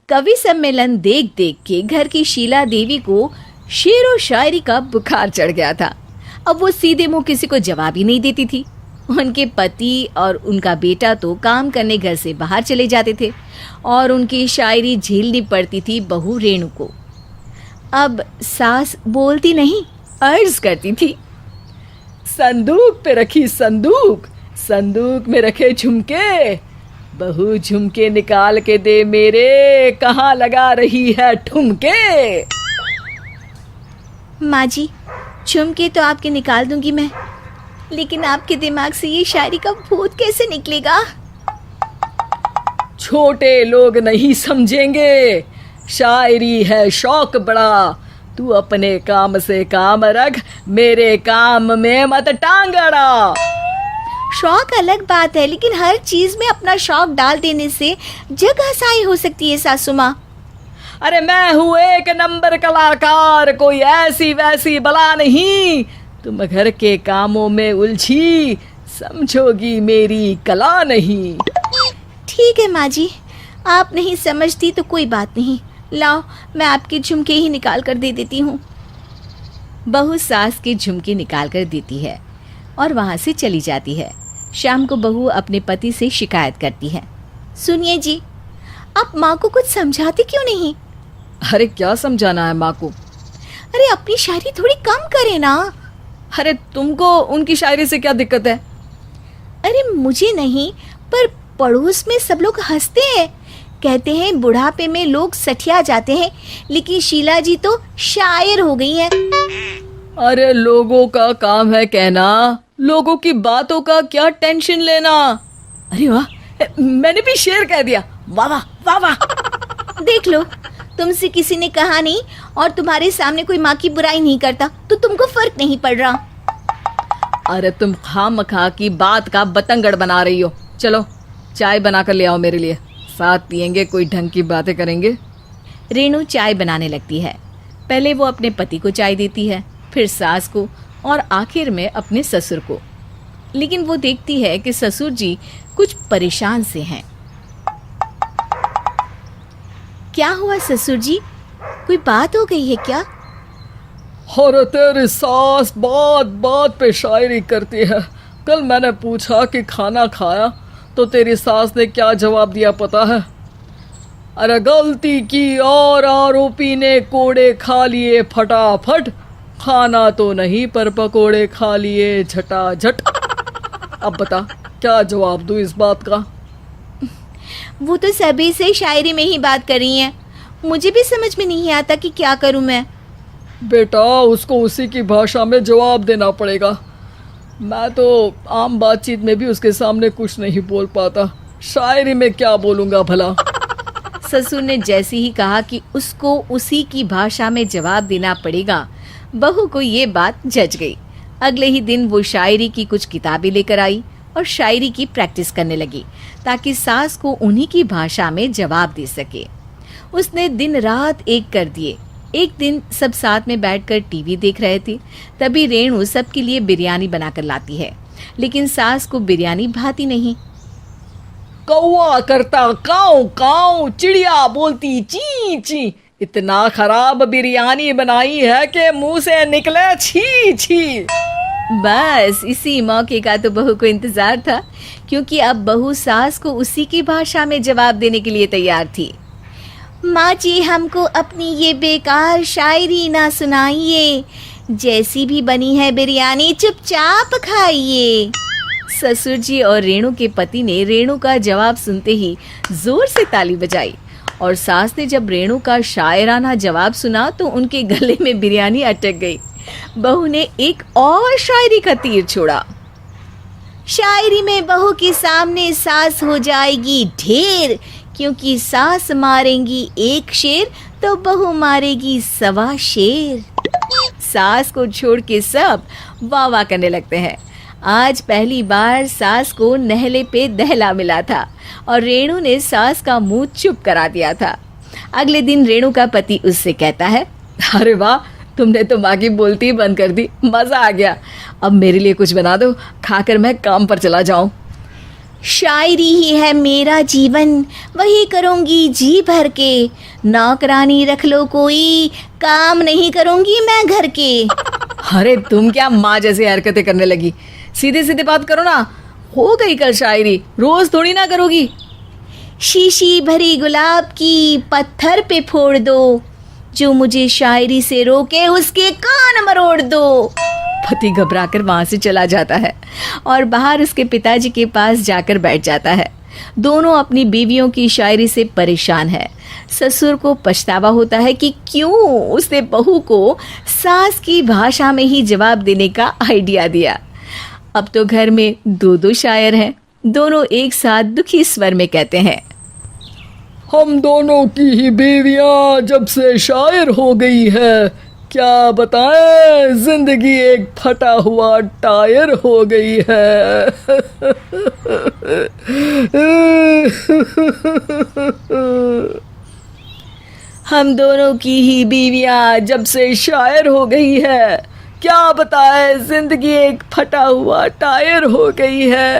कवि सम्मेलन देख देख के घर की शीला देवी को शेर व शायरी का बुखार चढ़ गया था। अब वो सीधे मुंह किसी को जवाब ही नहीं देती थी। उनके पति और उनका बेटा तो काम करने घर से बाहर चले जाते थे और उनकी शायरी झेलनी पड़ती थी बहू रेणु को। अब सास बोलती नहीं, अर्ज करती थी, संदूक पे रखी संदूक, संदूक में रखे झुमके, बहू झुमके निकाल के दे मेरे, कहाँ लगा रही है ठुमके। माँ जी, झुमके तो आपके निकाल दूंगी मैं, लेकिन आपके दिमाग से ये शायरी का भूत कैसे निकलेगा? छोटे लोग नहीं समझेंगे, शायरी है शौक बड़ा, तू अपने काम से काम रख, मेरे काम में मत टांग अड़ा। शौक अलग बात है, लेकिन हर चीज में अपना शौक डाल देने से जग हंसाई हो सकती है सासू माँ। अरे मैं हूँ एक नंबर कलाकार, कोई ऐसी वैसी बला नहीं, तुम घर के कामों में उलझी, समझोगी मेरी कला नहीं। ठीक है माँ जी, आप नहीं समझती तो कोई बात नहीं, लाओ मैं आपके झुमके ही निकाल कर दे देती हूँ। बहू सास के झुमके निकाल कर देती है और वहाँ से चली जाती है। शाम को बहू अपने पति से शिकायत करती है, सुनिए जी, आप माँ को कुछ समझाते क्यों नहीं? अरे क्या समझाना है माँ को? अरे अपनी शायरी थोड़ी कम करे ना। अरे तुमको उनकी शायरी से क्या दिक्कत है? अरे मुझे नहीं, पर पड़ोस में सब लोग हंसते हैं, कहते हैं बुढ़ापे में लोग सठिया जाते हैं, लेकिन शीला जी तो शायर हो गई हैं। अरे लोगों का काम है कहना, लोगों की बातों का क्या टेंशन लेना। अरे वाह, मैंने भी शेर कह दिया, वाह वाह वाह वाह। देख लो, तुमसे किसी ने कहा नहीं और तुम्हारे सामने कोई माँ की बुराई नहीं करता तो तुमको फर्क नहीं पड़ रहा। अरे तुम खामखा की बात का बतंगड़ बना रही हो। चलो चाय बना कर ले आओ मेरे लिए, साथ पियेंगे, कोई ढंग की बातें करेंगे। रेणु चाय बनाने लगती है। पहले वो अपने पति को चाय देती है, फिर सास को और आखिर में अपने ससुर को। लेकिन वो देखती है कि ससुर जी कुछ परेशान से हैं। क्या हुआ ससुर जी, कोई बात हो गई है क्या? अरे तेरी सास बात बात पे शायरी करती है। कल मैंने पूछा कि खाना खाया तो तेरी सास ने क्या जवाब दिया पता है? अरे गलती की और आरोपी ने कोड़े खा लिए फटाफट, खाना तो नहीं पर पकोड़े खा लिए झटाझट। अब बता क्या जवाब दूं इस बात का? वो तो सभी से शायरी में ही बात कर रही हैं, मुझे भी समझ में नहीं आता कि क्या करूं मैं। बेटा उसको उसी की भाषा में जवाब देना पड़ेगा, मैं तो आम बातचीत में भी उसके सामने कुछ नहीं बोल पाता, शायरी में क्या बोलूंगा भला। ससुर ने जैसे ही कहा कि उसको उसी की भाषा में जवाब देना पड़ेगा, बहू को ये बात जच गई। अगले ही दिन वो शायरी की कुछ किताबें लेकर आई और शायरी की प्रैक्टिस करने लगी ताकि सास को उन्हीं की भाषा में जवाब दे सके। उसने दिन रात एक कर दिए। एक दिन सब साथ में बैठकर टीवी देख रहे थे, तभी रेणु सबके लिए बिरयानी बनाकर लाती है, लेकिन सास को बिरयानी भाती नहीं। कौवा करता काऊ काऊ, चिड़िया बोलती ची ची, इतना खराब बिरयानी बनाई है कि मुंह से निकले छी छी। बस इसी मौके का तो बहू को इंतजार था, क्योंकि अब बहू सास को उसी की भाषा में जवाब देने के लिए तैयार थी। माँ जी हमको अपनी ये बेकार शायरी ना सुनाइए, जैसी भी बनी है बिरयानी चुपचाप खाइए। ससुर जी और रेणु के पति ने रेणु का जवाब सुनते ही जोर से ताली बजाई और सास ने जब रेणु का शायराना जवाब सुना तो उनके गले में बिरयानी अटक गई। बहू ने एक और शायरी का तीर छोड़ा। शायरी में बहू के सामने सास हो जाएगी ढेर, क्योंकि सास मारेंगी एक शेर तो बहू मारेगी 1.25 शेर। सास को छोड़ के सब वाह वाह करने लगते हैं। आज पहली बार सास को नहले पे दहला मिला था और रेणु ने सास का मुंह चुप करा दिया था। अगले दिन रेणु का पति उससे कहता है, अरे वाह, तुमने तो माँ की बोलती बंद कर दी, मजा आ गया। अब मेरे लिए कुछ बना दो, खाकर मैं काम पर चला जाऊं। शायरी ही है मेरा जीवन, वही करूँगी जी भर के। नौकरानी रख लो कोई, काम नहीं करूँगी मैं घर के। अरे तुम क्या माँ जैसी हरकतें करने लगी, सीधे सीधे बात करो ना। हो गई कल शायरी, रोज थोड़ी ना करोगी। शीशी भरी गुलाब की पत्थर पे फोड़ दो, जो मुझे शायरी से रोके उसके कान मरोड़ दो। पति घबराकर वहां से चला जाता है और बाहर उसके पिताजी के पास जाकर बैठ जाता है। दोनों अपनी बीवियों की शायरी से परेशान है। ससुर को पछतावा होता है कि क्यों उसने बहू को सास की भाषा में ही जवाब देने का आइडिया दिया। अब तो घर में दो दो शायर हैं। दोनों एक साथ दुखी स्वर में कहते हैं, हम दोनों की ही बीवियां जब से शायर हो गई है, क्या बताएं, जिंदगी एक फटा हुआ टायर हो गई है। हम दोनों की ही बीवियां जब से शायर हो गई है, क्या बताएं, जिंदगी एक फटा हुआ टायर हो गई है।